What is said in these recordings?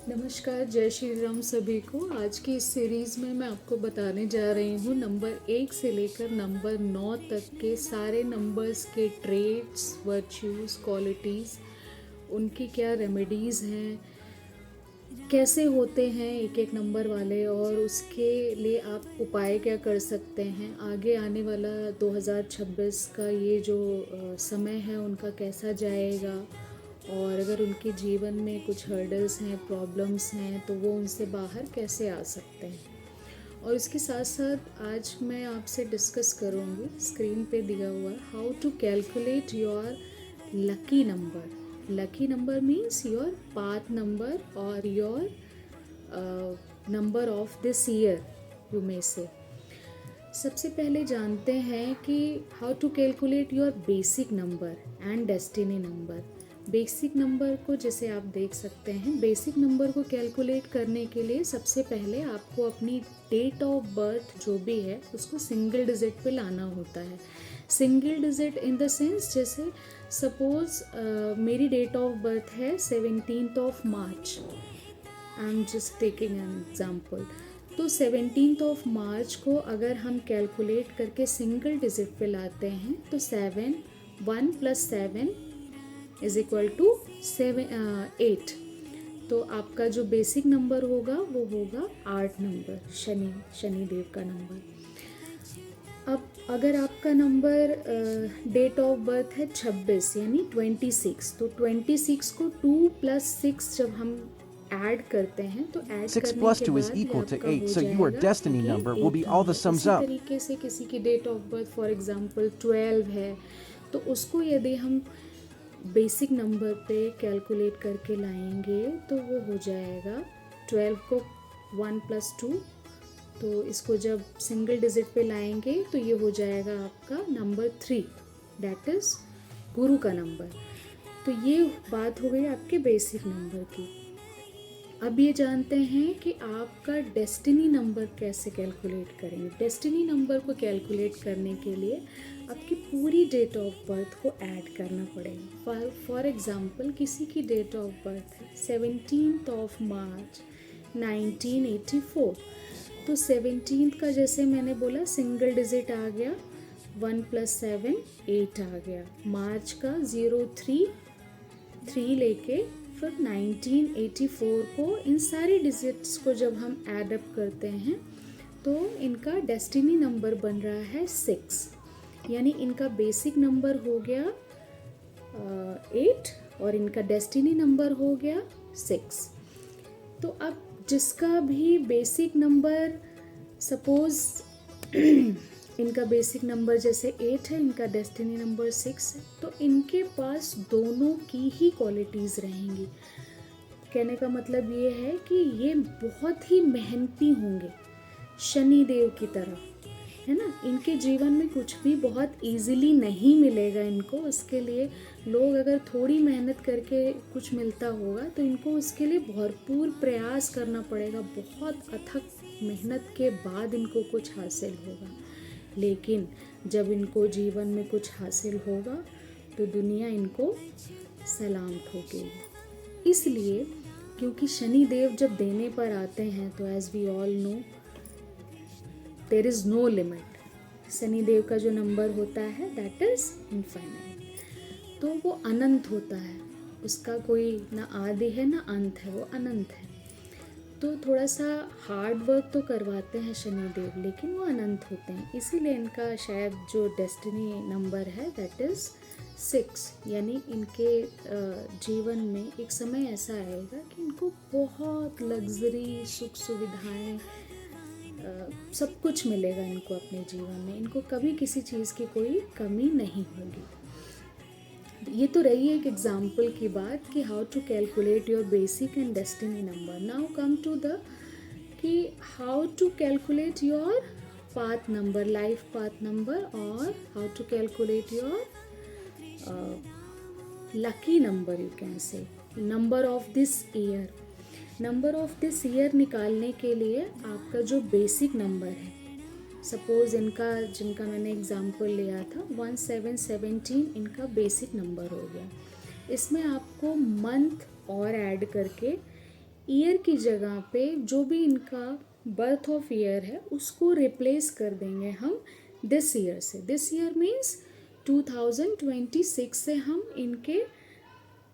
नमस्कार, जय श्री राम सभी को। आज की इस सीरीज़ में मैं आपको बताने जा रही हूँ नंबर 1 से लेकर नंबर 9 तक के सारे नंबर्स के ट्रेट्स, वर्च्यूज़, क्वालिटीज़, उनकी क्या रेमेडीज़ हैं, कैसे होते हैं एक एक नंबर वाले, और उसके लिए आप उपाय क्या कर सकते हैं। आगे आने वाला 2026 का ये जो समय है उनका कैसा जाएगा, और अगर उनके जीवन में कुछ हर्डल्स हैं, प्रॉब्लम्स हैं, तो वो उनसे बाहर कैसे आ सकते हैं। और इसके साथ साथ आज मैं आपसे डिस्कस करूँगी स्क्रीन पे दिया हुआ how to calculate your lucky number. Lucky number means your path number और your number of this year, you may say. सबसे पहले जानते हैं कि how to calculate your basic number and destiny number. Basic number को जैसे आप देख सकते हैं, बेसिक नंबर को कैलकुलेट करने के लिए सबसे पहले आपको अपनी डेट ऑफ बर्थ जो भी है उसको सिंगल डिजिट पे लाना होता है। Single digit in the sense, जैसे सपोज मेरी डेट ऑफ बर्थ है 17th of March, I am just taking an example. तो 17th ऑफ मार्च को अगर हम कैलकुलेट करके सिंगल डिजिट पे लाते हैं तो 1 + 7 इज इक्वल टू 8। तो आपका जो बेसिक नंबर होगा वो होगा 8 नंबर, शनिदेव का नंबर। अब अगर आपका नंबर डेट ऑफ बर्थ है 26 यानी 26, तो 26 को 2 + 6 जब हम ऐड करते हैं तो ऐड 6 करने plus के 2 is बाद ये equal to आपका 8, हो so your जाएगा destiny ये number will be 8 all the number. sums इसी up. तरीके से किसी की date of birth for example 12 है, तो उसको यदि हम बेसिक नंबर पे कैलकुलेट करके लाएंगे तो वो हो जाएगा 12 को 1 + 2, तो इसको जब सिंगल डिजिट पे लाएंगे तो ये हो जाएगा आपका नंबर 3, दैट इज़ गुरु का नंबर। तो ये बात हो गई आपके बेसिक नंबर की। अब ये जानते हैं कि आपका डेस्टिनी नंबर कैसे कैलकुलेट करेंगे। डेस्टिनी नंबर को कैलकुलेट करने के लिए आपकी पूरी डेट ऑफ बर्थ को ऐड करना पड़ेगा। फॉर एग्जांपल किसी की डेट ऑफ बर्थ है 17th ऑफ मार्च 1984, तो 17th का जैसे मैंने बोला सिंगल डिजिट आ गया, 1 + 7 8 आ गया। मार्च का 03 लेके फिर 1984 को, इन सारे डिजिट्स को जब हम ऐड अप करते हैं तो इनका डेस्टिनी नंबर बन रहा है 6, यानी इनका बेसिक नंबर हो गया 8 और इनका डेस्टिनी नंबर हो गया 6। तो अब जिसका भी बेसिक नंबर सपोज इनका बेसिक नंबर जैसे 8 है, इनका डेस्टिनी नंबर 6 है, तो इनके पास दोनों की ही क्वालिटीज़ रहेंगी। कहने का मतलब ये है कि ये बहुत ही मेहनती होंगे शनिदेव की तरह, है ना। इनके जीवन में कुछ भी बहुत इजीली नहीं मिलेगा इनको। उसके लिए लोग अगर थोड़ी मेहनत करके कुछ मिलता होगा तो इनको उसके लिए भरपूर प्रयास करना पड़ेगा। बहुत अथक मेहनत के बाद इनको कुछ हासिल होगा। लेकिन जब इनको जीवन में कुछ हासिल होगा तो दुनिया इनको सलाम ठोकेगी। इसलिए क्योंकि शनिदेव जब देने पर आते हैं तो as we all know there is no limit. Shanidev का जो नंबर होता है दैट इज़ इनफाइनाइट, तो वो अनंत होता है, उसका कोई ना आदि है ना अंत है, वो अनंत है। तो थोड़ा सा हार्ड वर्क तो करवाते हैं शनिदेव, लेकिन वो अनंत होते हैं। इसीलिए इनका शायद जो डेस्टिनी नंबर है दैट इज़ 6, यानी इनके जीवन में एक समय ऐसा आएगा कि इनको बहुत लग्जरी, सुख सुविधाएं, सब कुछ मिलेगा इनको अपने जीवन में। इनको कभी किसी चीज़ की कोई कमी नहीं होगी। ये तो रही एक एग्जाम्पल की बात कि how to calculate your basic and destiny number. Now come to the कि how to calculate your path number, life path number, और how to calculate your lucky number, you can say number of this year. Number of this year निकालने के लिए आपका जो basic number है, suppose जिनका मैंने एग्ज़ाम्पल लिया था 1717, इनका बेसिक नंबर हो गया। इसमें आपको मंथ और ऐड करके ईयर की जगह पे जो भी इनका बर्थ ऑफ ईयर है उसको रिप्लेस कर देंगे हम दिस ईयर से। दिस ईयर मीन्स 2026 से हम इनके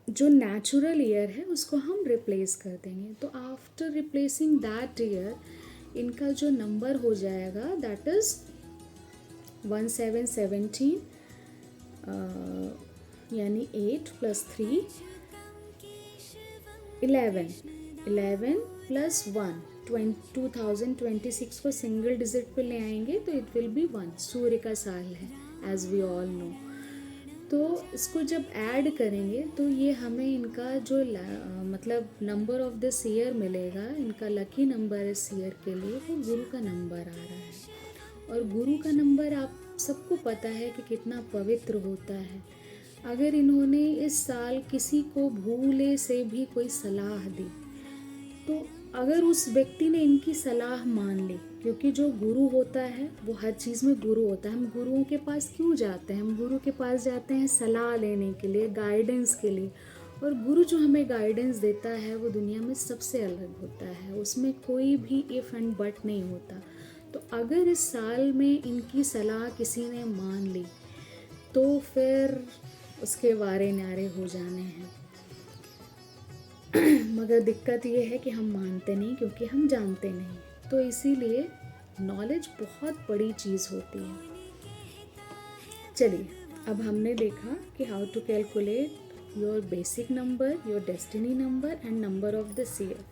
जो नेचुरल ईयर है उसको हम रिप्लेस कर देंगे। तो आफ्टर रिप्लेसिंग दैट ईयर इनका जो नंबर हो जाएगा दैट इज़ 1717 यानी 8 + 3 11 11 + 1 2026 को सिंगल डिजिट पे ले आएंगे तो इट विल बी 1। सूर्य का साल है एज वी ऑल नो। तो इसको जब ऐड करेंगे तो ये हमें इनका जो मतलब नंबर ऑफ दिस ईयर मिलेगा, इनका लकी नंबर इस ईयर के लिए वो गुरु का नंबर आ रहा है। और गुरु का नंबर आप सबको पता है कि कितना पवित्र होता है। अगर इन्होंने इस साल किसी को भूले से भी कोई सलाह दी तो अगर उस व्यक्ति ने इनकी सलाह मान ली, क्योंकि जो गुरु होता है वो हर चीज़ में गुरु होता है। हम गुरुओं के पास क्यों जाते हैं? हम गुरु के पास जाते हैं सलाह लेने के लिए, गाइडेंस के लिए। और गुरु जो हमें गाइडेंस देता है वो दुनिया में सबसे अलग होता है, उसमें कोई भी इफ़ एंड बट नहीं होता। तो अगर इस साल में इनकी सलाह किसी ने मान ली तो फिर उसके वारे न्यारे हो जाने हैं। मगर दिक्कत ये है कि हम मानते नहीं क्योंकि हम जानते नहीं। तो इसीलिए नॉलेज बहुत बड़ी चीज़ होती है। चलिए, अब हमने देखा कि how to calculate your basic number, your destiny number and number of this year.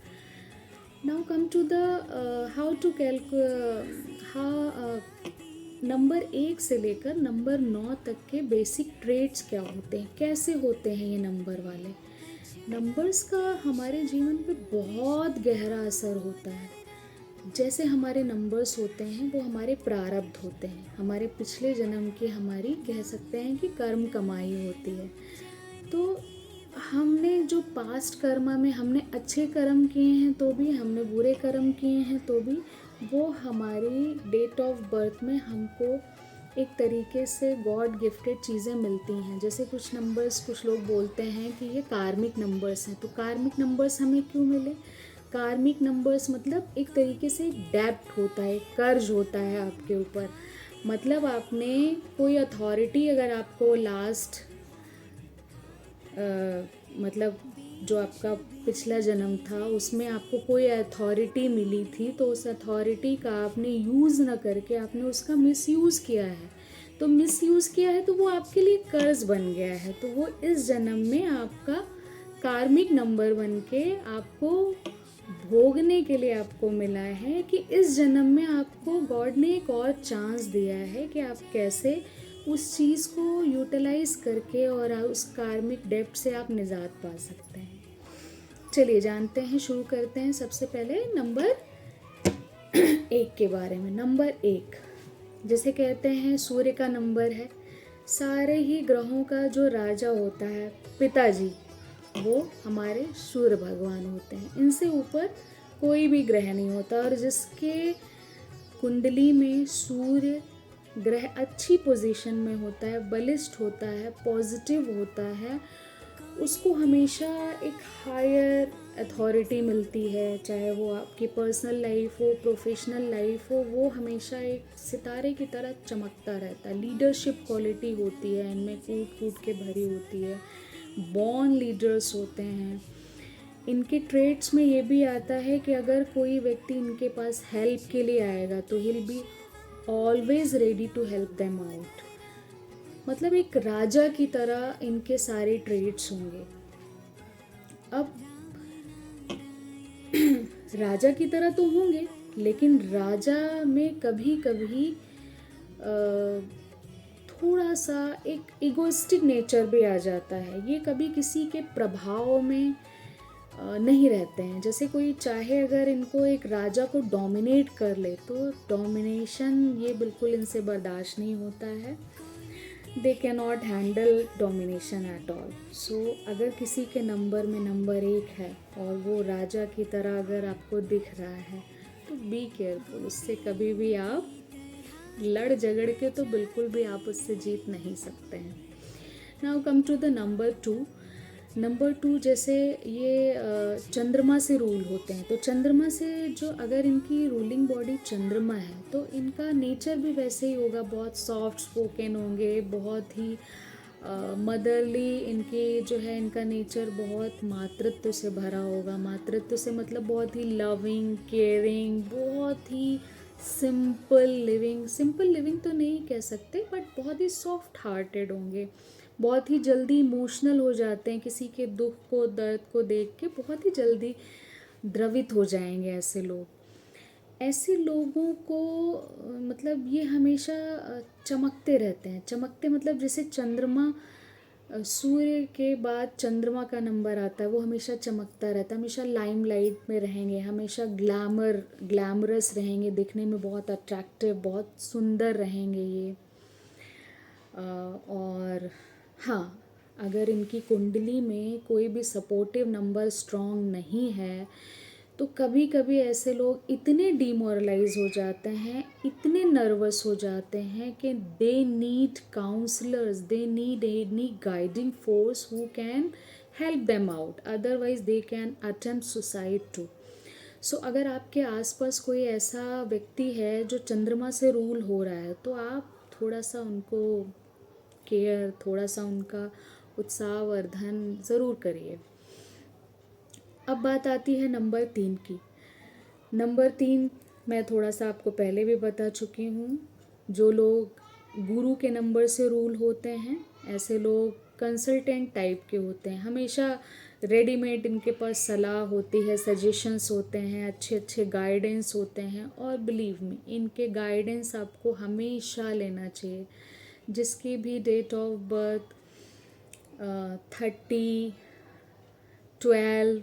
Now come to the how to number 1 से लेकर नंबर 9 तक के बेसिक ट्रेड्स क्या होते हैं, कैसे होते हैं ये नंबर वाले। नंबर्स का हमारे जीवन पे बहुत गहरा असर होता है। जैसे हमारे नंबर्स होते हैं वो हमारे प्रारब्ध होते हैं, हमारे पिछले जन्म की हमारी कह सकते हैं कि कर्म कमाई होती है। तो हमने जो पास्ट कर्मा में हमने अच्छे कर्म किए हैं तो भी, हमने बुरे कर्म किए हैं तो भी, वो हमारी डेट ऑफ बर्थ में हमको एक तरीके से गॉड गिफ्टेड चीज़ें मिलती हैं। जैसे कुछ नंबर्स, कुछ लोग बोलते हैं कि ये कार्मिक नंबर्स हैं। तो कार्मिक नंबर्स हमें क्यों मिले? कार्मिक नंबर्स मतलब एक तरीके से डेब्ट होता है, कर्ज होता है आपके ऊपर। मतलब आपने कोई अथॉरिटी, अगर आपको लास्ट मतलब जो आपका पिछला जन्म था उसमें आपको कोई अथॉरिटी मिली थी तो उस अथॉरिटी का आपने यूज़ ना करके आपने उसका मिसयूज़ किया है। तो मिसयूज़ किया है तो वो आपके लिए कर्ज बन गया है। तो वो इस जन्म में आपका कार्मिक नंबर बन के आपको भोगने के लिए आपको मिला है कि इस जन्म में आपको गॉड ने एक और चांस दिया है कि आप कैसे उस चीज़ को यूटिलाइज करके और उस कार्मिक डेब्ट से आप निजात पा सकते हैं। चलिए जानते हैं, शुरू करते हैं। सबसे पहले नंबर 1 के बारे में। नंबर 1 जैसे कहते हैं सूर्य का नंबर है। सारे ही ग्रहों का जो राजा होता है, पिताजी, वो हमारे सूर्य भगवान होते हैं। इनसे ऊपर कोई भी ग्रह नहीं होता। और जिसके कुंडली में सूर्य ग्रह अच्छी पोजीशन में होता है, बलिष्ठ होता है, पॉजिटिव होता है, उसको हमेशा एक हायर अथॉरिटी मिलती है। चाहे वो आपकी पर्सनल लाइफ हो, प्रोफेशनल लाइफ हो, वो हमेशा एक सितारे की तरह चमकता रहता है। लीडरशिप क्वालिटी होती है इनमें, कूट कूट के भरी होती है। बॉर्न लीडर्स होते हैं। इनके ट्रेड्स में ये भी आता है कि अगर कोई व्यक्ति इनके पास हेल्प के लिए आएगा तो he will be always ready to help them out. मतलब एक राजा की तरह इनके सारे ट्रेड्स होंगे। अब राजा की तरह तो होंगे, लेकिन राजा में कभी कभी थोड़ा सा एक इगोइस्टिक नेचर भी आ जाता है। ये कभी किसी के प्रभाव में नहीं रहते हैं। जैसे कोई चाहे अगर इनको एक राजा को डोमिनेट कर ले तो डोमिनेशन ये बिल्कुल इनसे बर्दाश्त नहीं होता है। They cannot handle domination at all. So अगर किसी के नंबर में नंबर 1 है और वो राजा की तरह अगर आपको दिख रहा है तो बी केयरफुल, उससे कभी भी आप लड़ झगड़ के तो बिल्कुल भी आप उससे जीत नहीं सकते हैं। Now come to the number 2। Number 2, जैसे ये चंद्रमा से रूल होते हैं, तो चंद्रमा से जो अगर इनकी रूलिंग बॉडी चंद्रमा है तो इनका नेचर भी वैसे ही होगा, बहुत सॉफ्ट स्पोकन होंगे, बहुत ही मदरली, इनके जो है इनका नेचर बहुत मातृत्व से भरा होगा। मातृत्व से मतलब बहुत ही लविंग, केयरिंग, बहुत ही सिंपल लिविंग तो नहीं कह सकते, बट बहुत ही सॉफ्ट हार्टेड होंगे। बहुत ही जल्दी इमोशनल हो जाते हैं, किसी के दुख को, दर्द को देख के बहुत ही जल्दी द्रवित हो जाएंगे ऐसे लोग। ऐसे लोगों को मतलब ये हमेशा चमकते रहते हैं। चमकते मतलब जैसे चंद्रमा, सूर्य के बाद चंद्रमा का नंबर आता है, वो हमेशा चमकता रहता है, हमेशा लाइमलाइट में रहेंगे, हमेशा ग्लैमरस रहेंगे, दिखने में बहुत अट्रैक्टिव, बहुत सुंदर रहेंगे ये। और हाँ, अगर इनकी कुंडली में कोई भी सपोर्टिव नंबर स्ट्रॉन्ग नहीं है तो कभी कभी ऐसे लोग इतने डिमोरलाइज हो जाते हैं, इतने नर्वस हो जाते हैं कि they need counsellors, they need any guiding force who can help them out, otherwise they can attempt suicide too. So अगर आपके आसपास कोई ऐसा व्यक्ति है जो चंद्रमा से रूल हो रहा है तो आप थोड़ा सा उनको केयर, थोड़ा सा उनका उत्साहवर्धन ज़रूर करिए। अब बात आती है नंबर 3 की। नंबर 3 मैं थोड़ा सा आपको पहले भी बता चुकी हूँ। जो लोग गुरु के नंबर से रूल होते हैं, ऐसे लोग कंसल्टेंट टाइप के होते हैं, हमेशा रेडीमेड इनके पास सलाह होती है, सजेशंस होते हैं, अच्छे अच्छे गाइडेंस होते हैं, और बिलीव मी इनके गाइडेंस आपको हमेशा लेना चाहिए। जिसकी भी डेट ऑफ बर्थ 30, 12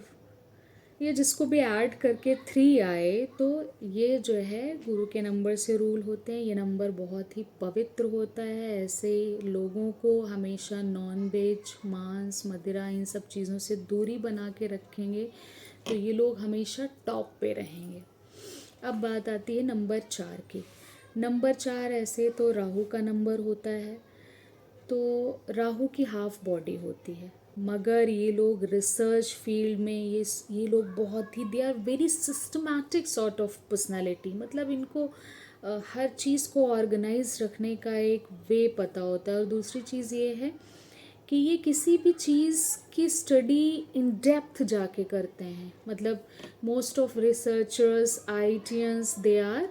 ये जिसको भी ऐड करके 3 आए तो ये जो है गुरु के नंबर से रूल होते हैं। ये नंबर बहुत ही पवित्र होता है। ऐसे लोगों को हमेशा नॉन वेज, मांस, मदिरा, इन सब चीज़ों से दूरी बना के रखेंगे तो ये लोग हमेशा टॉप पे रहेंगे। अब बात आती है नंबर 4 की। नंबर 4 ऐसे तो राहु का नंबर होता है, तो राहु की हाफ बॉडी होती है, मगर ये लोग रिसर्च फील्ड में ये लोग बहुत ही, they are very systematic sort of personality, मतलब इनको हर चीज़ को ऑर्गेनाइज रखने का एक वे पता होता है। और दूसरी चीज़ ये है कि ये किसी भी चीज़ की स्टडी इन डेप्थ जाके करते हैं, मतलब most of researchers, IITians, they are,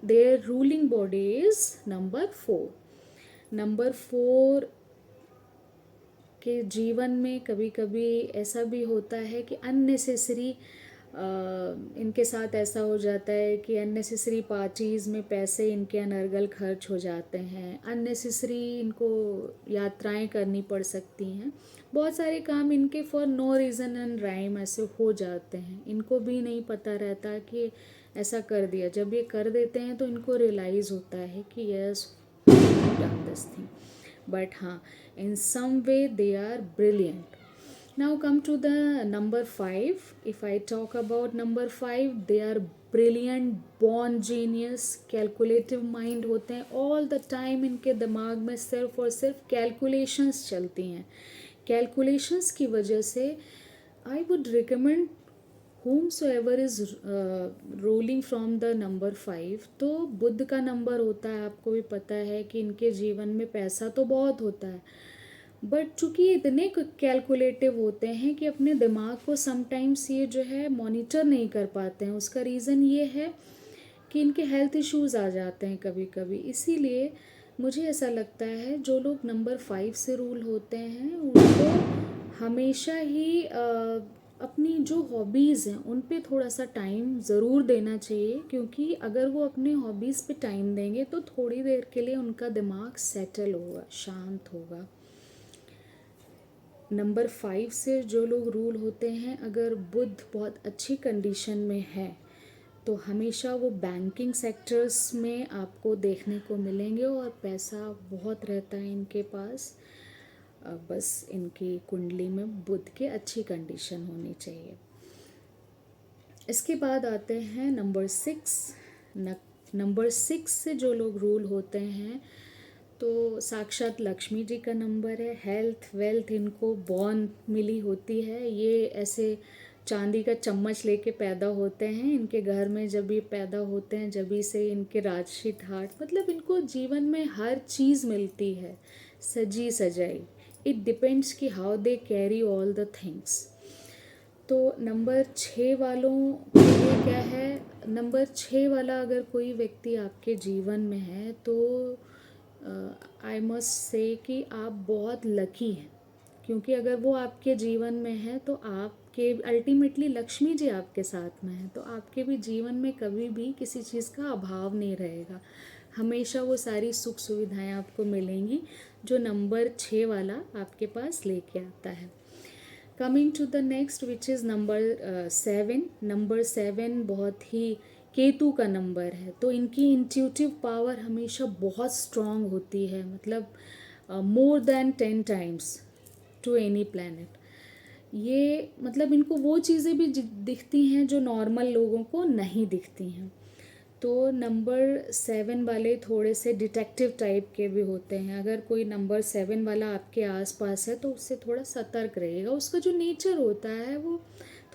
their ruling body is number 4। Number 4 के जीवन में कभी कभी ऐसा भी होता है कि अननेसेसरी इनके साथ ऐसा हो जाता है कि अननेसेसरी पार्टीज़ में पैसे इनके अनर्गल खर्च हो जाते हैं, अननेसेसरी इनको यात्राएं करनी पड़ सकती हैं, बहुत सारे काम इनके for no reason and rhyme ऐसे हो जाते हैं, इनको भी नहीं पता रहता कि ऐसा कर दिया। जब ये कर देते हैं तो इनको रियलाइज़ होता है कि yes done this thing, but in some way they are brilliant. Now come to the number 5. If I talk about number 5, they are brilliant, born genius, calculative mind होते हैं, all the time इनके दिमाग में सिर्फ और सिर्फ calculations चलती हैं। कैलकुलेशंस की वजह से I would recommend whomsoever is ruling from the number 5, तो बुध का नंबर होता है, आपको भी पता है कि इनके जीवन में पैसा तो बहुत होता है, बट चूंकि इतने कैलकुलेटिव होते हैं कि अपने दिमाग को समटाइम्स ये जो है मॉनिटर नहीं कर पाते हैं। उसका रीज़न ये है कि इनके हेल्थ इश्यूज़ आ जाते हैं कभी कभी। इसीलिए मुझे ऐसा लगता है जो लोग नंबर 5 से रूल होते हैं उनको हमेशा ही अपनी जो हॉबीज़ हैं उन पे थोड़ा सा टाइम ज़रूर देना चाहिए, क्योंकि अगर वो अपने हॉबीज़ पे टाइम देंगे तो थोड़ी देर के लिए उनका दिमाग सेटल होगा, शांत होगा। नंबर 5 से जो लोग रूल होते हैं, अगर बुध बहुत अच्छी कंडीशन में है तो हमेशा वो बैंकिंग सेक्टर्स में आपको देखने को मिलेंगे और पैसा बहुत रहता है इनके पास। बस इनकी कुंडली में बुध की अच्छी कंडीशन होनी चाहिए। इसके बाद आते हैं नंबर 6। नंबर 6 से जो लोग रूल होते हैं तो साक्षात लक्ष्मी जी का नंबर है। हेल्थ वेल्थ इनको बॉर्न मिली होती है। ये ऐसे चांदी का चम्मच लेके पैदा होते हैं। इनके घर में जब ये पैदा होते हैं जभी से इनके राजसी ठाट, मतलब इनको जीवन में हर चीज़ मिलती है सजी सजाई। इट डिपेंड्स कि how they carry all the things. तो नंबर 6 वालों के लिए क्या है, नंबर 6 वाला अगर कोई व्यक्ति आपके जीवन में है तो आई मस्ट से कि आप बहुत लकी हैं, क्योंकि अगर वो आपके जीवन में है तो आपके अल्टीमेटली लक्ष्मी जी आपके साथ में है, तो आपके भी जीवन में कभी भी किसी चीज़ का अभाव नहीं रहेगा। हमेशा वो सारी सुख सुविधाएं आपको मिलेंगी जो नंबर 6 वाला आपके पास लेके आता है। Coming to the next which is number 7। Number 7 बहुत ही केतु का नंबर है। तो इनकी इंट्यूटिव पावर हमेशा बहुत स्ट्रांग होती है, मतलब more than 10 times to any planet. ये मतलब इनको वो चीज़ें भी दिखती हैं जो नॉर्मल लोगों को नहीं दिखती हैं। तो नंबर 7 वाले थोड़े से डिटेक्टिव टाइप के भी होते हैं। अगर कोई नंबर 7 वाला आपके आसपास है तो उससे थोड़ा सतर्क रहिएगा। उसका जो नेचर होता है वो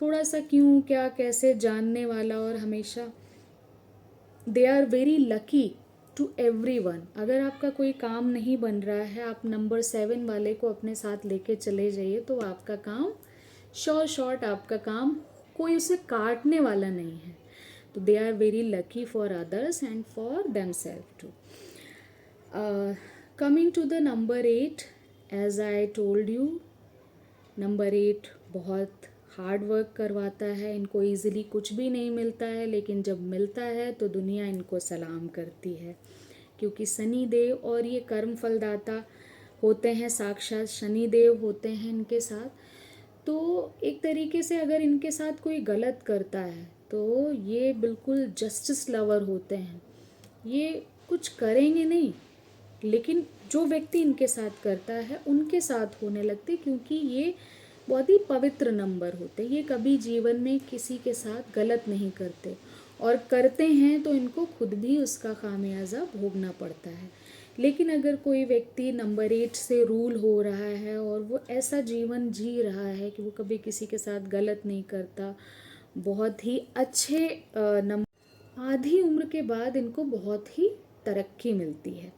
थोड़ा सा क्यों क्या कैसे जानने वाला, और हमेशा they are very lucky to everyone. अगर आपका कोई काम नहीं बन रहा है, आप नंबर 7 वाले को अपने साथ लेके चले जाइए तो आपका काम शॉर्ट आपका काम कोई उसे काटने वाला नहीं है। तो they are very lucky for others and for themselves too. Coming to the number 8, as I told you, number 8 बहुत हार्ड वर्क करवाता है। इनको इजीली कुछ भी नहीं मिलता है, लेकिन जब मिलता है तो दुनिया इनको सलाम करती है, क्योंकि शनि देव और ये कर्म फलदाता होते हैं, साक्षात शनि देव होते हैं इनके साथ। तो एक तरीके से अगर इनके साथ कोई गलत करता है तो ये बिल्कुल जस्टिस लवर होते हैं। ये कुछ करेंगे नहीं, लेकिन जो व्यक्ति इनके साथ करता है उनके साथ होने लगते, क्योंकि ये बहुत ही पवित्र नंबर होते हैं। ये कभी जीवन में किसी के साथ गलत नहीं करते, और करते हैं तो इनको खुद भी उसका खामियाजा भोगना पड़ता है। लेकिन अगर कोई व्यक्ति नंबर 8 से रूल हो रहा है और वो ऐसा जीवन जी रहा है कि वो कभी किसी के साथ गलत नहीं करता, बहुत ही अच्छे नंबर, आधी उम्र के बाद इनको बहुत ही तरक्की मिलती है।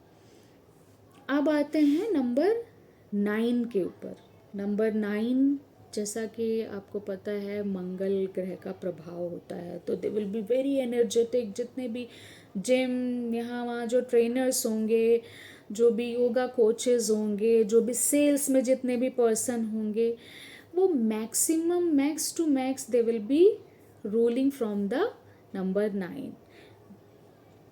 अब आते हैं नंबर 9 के ऊपर। नंबर 9, जैसा कि आपको पता है, मंगल ग्रह का प्रभाव होता है, तो they will be very energetic. जितने भी जिम यहाँ वहाँ जो ट्रेनर्स होंगे, जो भी योगा कोचेस होंगे, जो भी सेल्स में जितने भी पर्सन होंगे, वो maximum max to max they will be ruling from the number 9।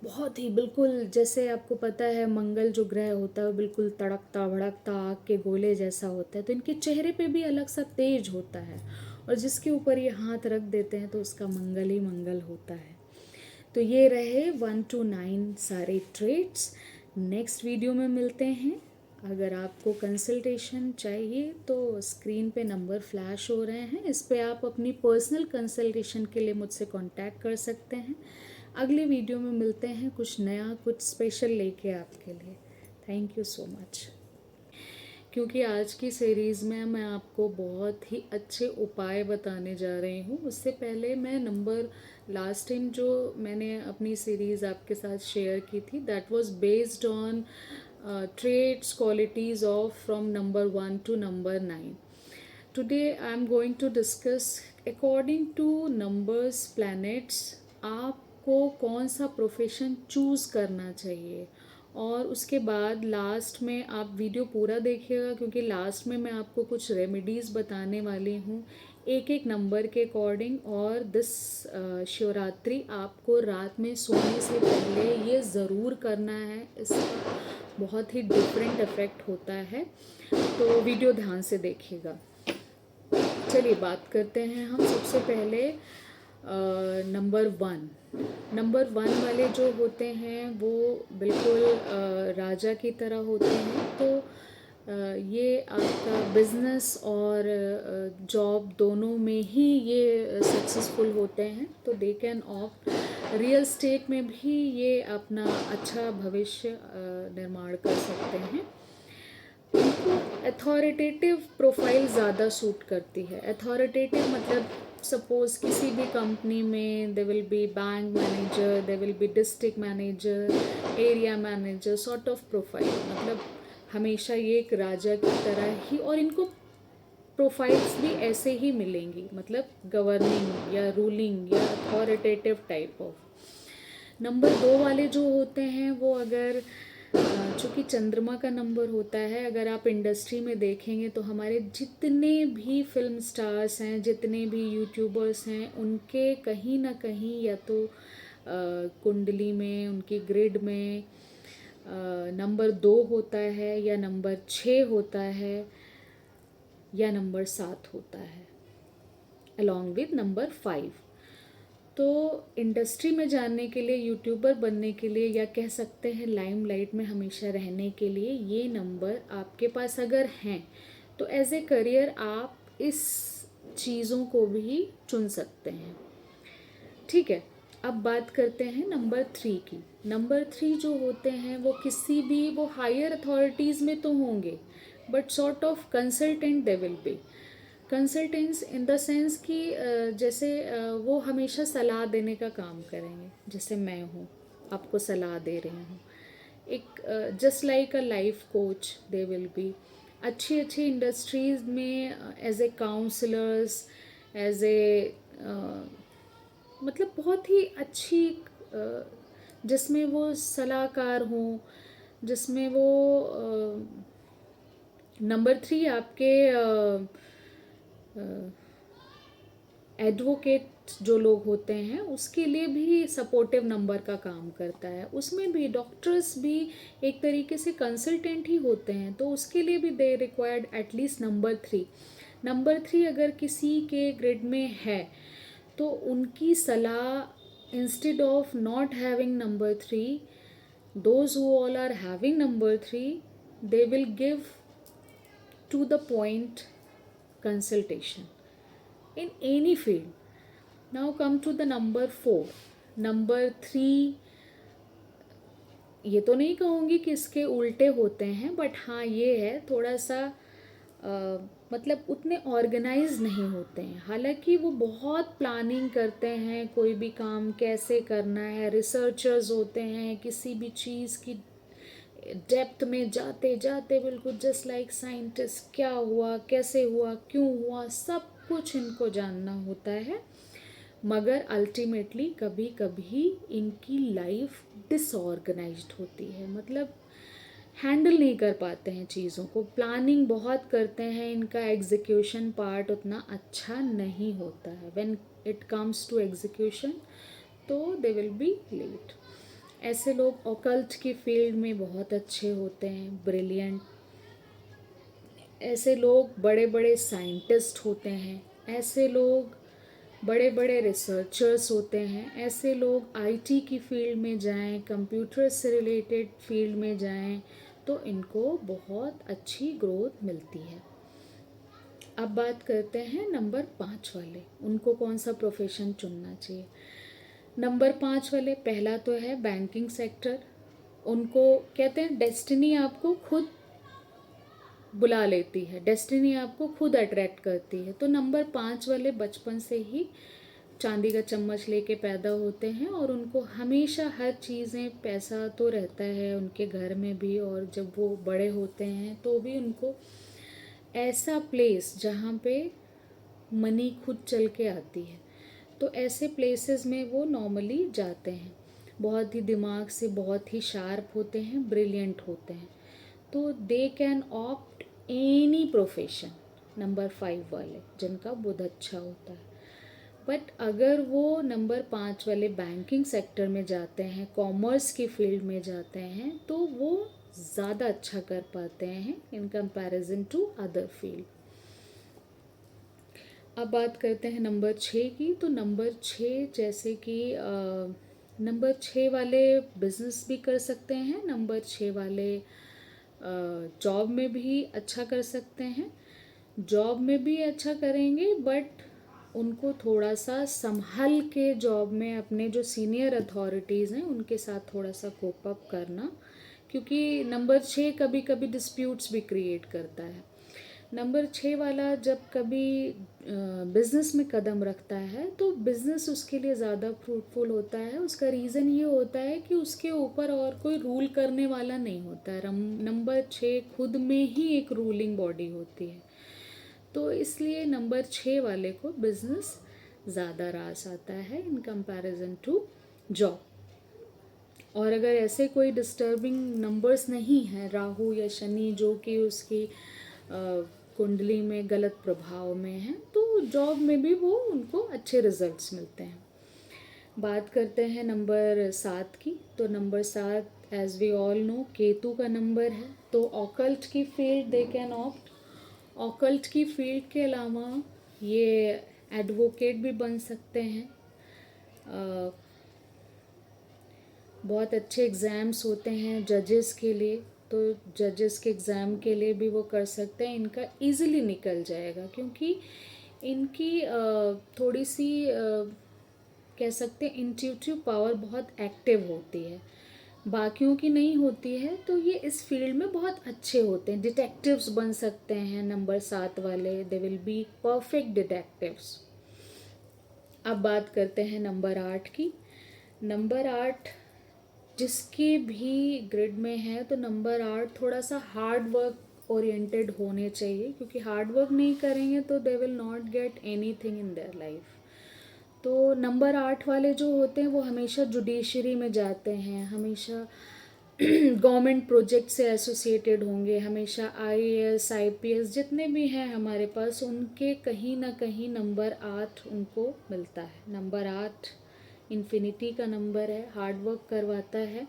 बहुत ही बिल्कुल, जैसे आपको पता है मंगल जो ग्रह होता है वो बिल्कुल तड़कता भड़कता आग के गोले जैसा होता है, तो इनके चेहरे पे भी अलग सा तेज होता है, और जिसके ऊपर ये हाथ रख देते हैं तो उसका मंगल ही मंगल होता है। तो ये रहे 1 to 9 सारे ट्रेट्स। नेक्स्ट वीडियो में मिलते हैं। अगर आपको कंसल्टेशन चाहिए तो स्क्रीन पे नंबर फ्लैश हो रहे हैं, इस पे आप अपनी पर्सनल कंसल्टेशन के लिए मुझसे कांटेक्ट कर सकते हैं। अगले वीडियो में मिलते हैं कुछ नया कुछ स्पेशल लेके आपके लिए। Thank you so much. क्योंकि आज की सीरीज़ में मैं आपको बहुत ही अच्छे उपाय बताने जा रही हूँ। उससे पहले मैं नंबर लास्ट टाइम जो मैंने अपनी सीरीज़ आपके साथ शेयर की थी, that was based on traits qualities of from number 1 to number 9. Today I am going to discuss according to numbers planets आपको कौन सा प्रोफेशन चूज़ करना चाहिए, और उसके बाद लास्ट में आप वीडियो पूरा देखिएगा, क्योंकि लास्ट में मैं आपको कुछ रेमेडीज़ बताने वाली हूँ एक एक नंबर के अकॉर्डिंग। और दिस शिवरात्रि आपको रात में सोने से पहले ये ज़रूर करना है, इसका बहुत ही डिफरेंट इफेक्ट होता है। तो वीडियो ध्यान से देखिएगा। चलिए बात करते हैं हम सबसे पहले नंबर 1। नंबर 1 वाले जो होते हैं वो बिल्कुल राजा की तरह होते हैं। तो ये आपका बिजनेस और जॉब दोनों में ही ये सक्सेसफुल होते हैं। तो दे कैन ऑप्ट रियल स्टेट में भी ये अपना अच्छा भविष्य निर्माण कर सकते हैं। उनको अथॉरिटेटिव प्रोफाइल ज़्यादा सूट करती है। अथॉरिटेटिव मतलब सपोज किसी भी कंपनी में दे will B bank manager, they will B district manager, area manager sort of profile, मतलब हमेशा ये एक राजा की तरह ही, और इनको प्रोफाइल्स भी ऐसे ही मिलेंगी, मतलब गवर्निंग या रूलिंग या अथॉरिटेटिव टाइप ऑफ। नंबर 2 वाले जो होते हैं वो अगर चूँकि चंद्रमा का नंबर होता है, अगर आप इंडस्ट्री में देखेंगे तो हमारे जितने भी फिल्म स्टार्स हैं, जितने भी यूट्यूबर्स हैं, उनके कहीं ना कहीं या तो कुंडली में, उनकी ग्रिड में नंबर 2 होता है, या नंबर 6 होता है, या नंबर 7 होता है, अलॉन्ग विद नंबर 5। तो इंडस्ट्री में जाने के लिए, यूट्यूबर बनने के लिए, या कह सकते हैं लाइमलाइट में हमेशा रहने के लिए, ये नंबर आपके पास अगर हैं तो एज ए करियर आप इस चीज़ों को भी चुन सकते हैं। ठीक है, अब बात करते हैं नंबर 3 की। नंबर 3 जो होते हैं वो किसी भी, वो हायर अथॉरिटीज़ में तो होंगे but sort of consultant they will B. Consultants in the sense कि जैसे वो हमेशा सलाह देने का काम करेंगे, जैसे मैं हूँ आपको सलाह दे रही हूँ, एक just like a life coach they will be. अच्छी अच्छी इंडस्ट्रीज में as a counsellors, as a मतलब बहुत ही अच्छी जिसमें वो सलाहकार हों, जिसमें वो नंबर 3 आपके एडवोकेट जो लोग होते हैं उसके लिए भी सपोर्टिव नंबर का काम करता है। उसमें भी डॉक्टर्स भी एक तरीके से कंसल्टेंट ही होते हैं, तो उसके लिए भी they required at least number 3। Number 3 अगर किसी के ग्रिड में है तो उनकी सलाह, instead of not having number 3, those who all are having number 3, they will give to the point consultation in any field. Now come to the number 4. Number 3, ये तो नहीं कहूँगी कि इसके उल्टे होते हैं, बट हाँ ये है थोड़ा सा मतलब उतने ऑर्गेनाइज नहीं होते हैं। हालांकि वो बहुत प्लानिंग करते हैं, कोई भी काम कैसे करना है, रिसर्चर्स होते हैं, किसी भी चीज़ की डेप्थ में जाते जाते बिल्कुल जस्ट लाइक साइंटिस्ट, क्या हुआ, कैसे हुआ, क्यों हुआ, सब कुछ इनको जानना होता है। मगर अल्टीमेटली कभी कभी इनकी लाइफ डिसऑर्गेनाइज्ड होती है, मतलब हैंडल नहीं कर पाते हैं चीज़ों को, प्लानिंग बहुत करते हैं, इनका एग्जीक्यूशन पार्ट उतना अच्छा नहीं होता है। When it comes to execution तो दे विल बी लेट। ऐसे लोग ऑकल्ट की फील्ड में बहुत अच्छे होते हैं, ब्रिलियंट। ऐसे लोग बड़े बड़े साइंटिस्ट होते हैं, ऐसे लोग बड़े बड़े रिसर्चर्स होते हैं, ऐसे लोग आईटी की फील्ड में जाएं, कंप्यूटर से रिलेटेड फील्ड में जाएं तो इनको बहुत अच्छी ग्रोथ मिलती है। अब बात करते हैं नंबर 5 वाले, उनको कौन सा प्रोफेशन चुनना चाहिए। नंबर 5 वाले, पहला तो है बैंकिंग सेक्टर। उनको कहते हैं डेस्टिनी आपको खुद बुला लेती है, डेस्टिनी आपको खुद अट्रैक्ट करती है। तो नंबर 5 वाले बचपन से ही चांदी का चम्मच लेके पैदा होते हैं और उनको हमेशा हर चीज़ें, पैसा तो रहता है उनके घर में भी, और जब वो बड़े होते हैं तो भी उनको ऐसा प्लेस जहाँ पे मनी खुद चल के आती है, तो ऐसे प्लेसेस में वो नॉर्मली जाते हैं। बहुत ही दिमाग से बहुत ही शार्प होते हैं, ब्रिलियंट होते हैं, तो दे can opt any profession, number 5 वाले जिनका बुध अच्छा होता है। बट अगर वो नंबर 5 वाले बैंकिंग सेक्टर में जाते हैं, कॉमर्स की फील्ड में जाते हैं, तो वो ज़्यादा अच्छा कर पाते हैं in comparison to other field. अब बात करते हैं नंबर 6 की। तो नंबर 6 जैसे कि नंबर 6 वाले बिजनेस भी कर सकते हैं, नंबर 6 वाले जॉब में भी अच्छा कर सकते हैं। जॉब में भी अच्छा करेंगे बट उनको थोड़ा सा संभल के जॉब में अपने जो सीनियर अथॉरिटीज़ हैं उनके साथ थोड़ा सा कोप अप करना, क्योंकि नंबर 6 कभी कभी डिस्प्यूट्स भी क्रिएट करता है। नंबर 6 वाला जब कभी बिजनेस में कदम रखता है तो बिजनेस उसके लिए ज़्यादा फ्रूटफुल होता है। उसका रीज़न ये होता है कि उसके ऊपर और कोई रूल करने वाला नहीं होता है। नंबर 6 खुद में ही एक रूलिंग बॉडी होती है, तो इसलिए नंबर 6 वाले को बिजनेस ज़्यादा रास आता है इन कंपैरिजन टू जॉब। और अगर ऐसे कोई डिस्टर्बिंग नंबर्स नहीं हैं, राहु या शनि जो कि उसकी कुंडली में गलत प्रभाव में हैं, तो जॉब में भी वो उनको अच्छे रिजल्ट्स मिलते हैं। बात करते हैं नंबर 7 की। तो number 7 as we all know केतु का नंबर है, तो ऑकल्ट की field they can opt. Occult की फील्ड के अलावा ये एडवोकेट भी बन सकते हैं। बहुत अच्छे एग्ज़ाम्स होते हैं जजेस के लिए, तो जजेस के एग्ज़ाम के लिए भी वो कर सकते हैं। इनका इजीली निकल जाएगा, क्योंकि इनकी थोड़ी सी कह सकते हैं इंट्यूटिव पावर बहुत एक्टिव होती है, बाकियों की नहीं होती है। तो ये इस फील्ड में बहुत अच्छे होते हैं, डिटेक्टिव्स बन सकते हैं नंबर 7 वाले। दे विल बी परफेक्ट डिटेक्टिव्स। अब बात करते हैं नंबर 8 की। नंबर 8 जिसके भी ग्रिड में है, तो नंबर 8 थोड़ा सा हार्ड वर्क ओरिएंटेड होने चाहिए, क्योंकि हार्ड वर्क नहीं करेंगे तो they will not get anything in their life. तो नंबर 8 वाले जो होते हैं वो हमेशा जुडिशरी में जाते हैं, हमेशा गवर्नमेंट प्रोजेक्ट से एसोसिएटेड होंगे, हमेशा आईएएस आईपीएस जितने भी हैं हमारे पास, उनके कहीं ना कहीं नंबर 8 उनको मिलता है। नंबर 8 इन्फिनिटी का नंबर है, हार्ड वर्क करवाता है।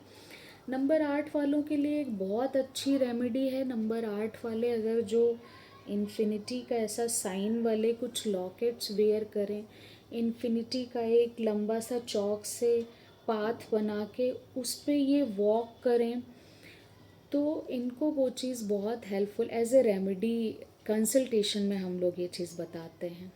नंबर 8 वालों के लिए एक बहुत अच्छी रेमेडी है। नंबर 8 वाले अगर जो इन्फिनिटी का ऐसा साइन वाले कुछ लॉकेट्स वेयर करें, इन्फिनिटी का एक लंबा सा चौक से पाथ बना के उस पे ये वॉक करें, तो इनको वो चीज़ बहुत helpful as a remedy consultation में हम लोग ये चीज़ बताते हैं।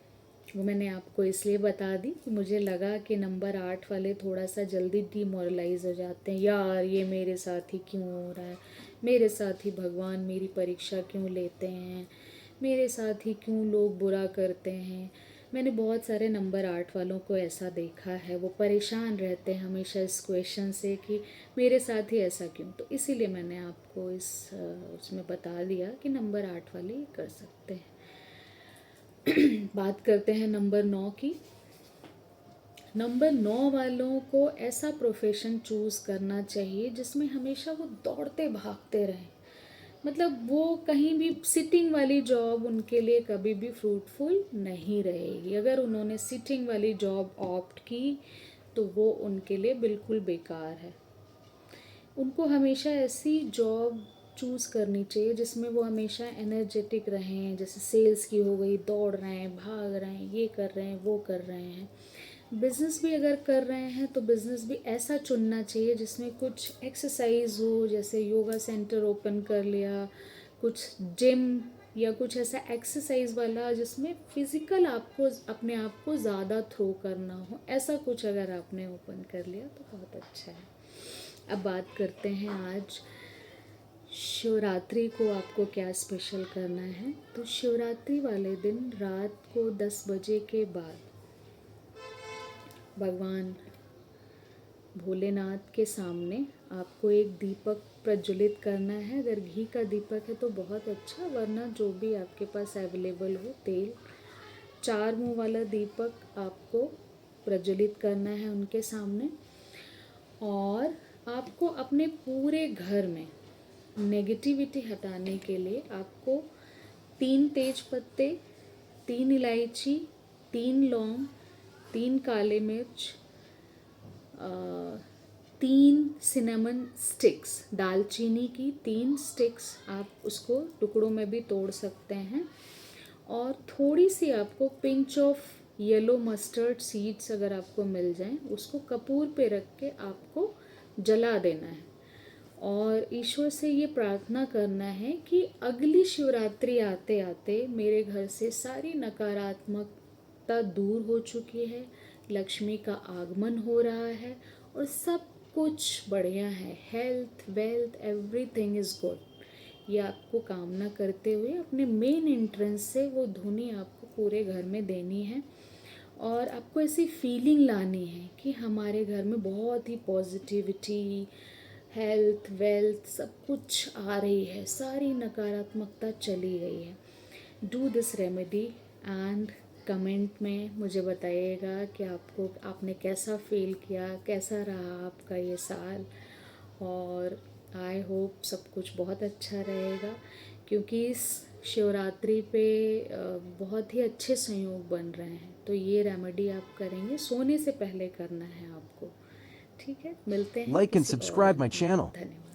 वो मैंने आपको इसलिए बता दी कि मुझे लगा कि नंबर 8 वाले थोड़ा सा जल्दी डिमोरलाइज हो जाते हैं, यार ये मेरे साथ ही क्यों हो रहा है, मेरे साथ ही भगवान मेरी परीक्षा क्यों लेते हैं, मेरे साथ ही क्यों लोग बुरा करते हैं। मैंने बहुत सारे नंबर 8 वालों को ऐसा देखा है, वो परेशान रहते हैं हमेशा इस क्वेश्चन से कि मेरे साथ ही ऐसा क्यों। तो इसीलिए मैंने आपको उसमें बता दिया कि नंबर 8 वाले ये कर सकते हैं। बात करते हैं नंबर 9 की। नंबर 9 वालों को ऐसा प्रोफेशन चूज़ करना चाहिए जिसमें हमेशा वो दौड़ते भागते रहें। मतलब वो कहीं भी सिटिंग वाली जॉब उनके लिए कभी भी फ्रूटफुल नहीं रहेगी। अगर उन्होंने सिटिंग वाली जॉब ऑप्ट की तो वो उनके लिए बिल्कुल बेकार है। उनको हमेशा ऐसी जॉब चूज़ करनी चाहिए जिसमें वो हमेशा एनर्जेटिक रहें, जैसे सेल्स की हो गई, दौड़ रहे हैं, भाग रहे हैं, ये कर रहे हैं, वो कर रहे हैं। बिज़नेस भी अगर कर रहे हैं तो बिज़नेस भी ऐसा चुनना चाहिए जिसमें कुछ एक्सरसाइज हो, जैसे योगा सेंटर ओपन कर लिया, कुछ जिम या कुछ ऐसा एक्सरसाइज वाला जिसमें फिज़िकल आपको अपने आप को ज़्यादा थ्रो करना हो, ऐसा कुछ अगर आपने ओपन कर लिया तो बहुत अच्छा है। अब बात करते हैं आज शिवरात्रि को आपको क्या स्पेशल करना है। तो शिवरात्रि वाले दिन रात को 10 बजे के बाद भगवान भोलेनाथ के सामने आपको एक दीपक प्रज्वलित करना है। अगर घी का दीपक है तो बहुत अच्छा, वरना जो भी आपके पास अवेलेबल हो तेल। 4 मुंह वाला दीपक आपको प्रज्वलित करना है उनके सामने। और आपको अपने पूरे घर में नेगेटिविटी हटाने के लिए आपको 3 तेज पत्ते, 3 इलायची, 3 लौंग, 3 काले मिर्च, 3 सिनेमन स्टिक्स, दालचीनी की 3 स्टिक्स, आप उसको टुकड़ों में भी तोड़ सकते हैं। और थोड़ी सी आपको pinch of yellow mustard seeds अगर आपको मिल जाएं, उसको कपूर पे रख के आपको जला देना है। और ईश्वर से ये प्रार्थना करना है कि अगली शिवरात्रि आते आते मेरे घर से सारी नकारात्मक नकारात्मकता दूर हो चुकी है, लक्ष्मी का आगमन हो रहा है और सब कुछ बढ़िया है। Health, wealth, everything is good. ये आपको कामना करते हुए अपने मेन एंट्रेंस से वो धुनी आपको पूरे घर में देनी है और आपको ऐसी फीलिंग लानी है कि हमारे घर में बहुत ही पॉजिटिविटी, हेल्थ, वेल्थ सब कुछ आ रही है, सारी नकारात्मकता चली गई है। Do this remedy and comment में मुझे बताइएगा कि आपने कैसा फील किया, कैसा रहा आपका ये साल। और आई होप सब कुछ बहुत अच्छा रहेगा, क्योंकि इस शिवरात्रि पे बहुत ही अच्छे संयोग बन रहे हैं। तो ये रेमेडी आप करेंगे, सोने से पहले करना है आपको। ठीक है, मिलते हैं Like and किसी और subscribe my में। channel. धन्यवाद।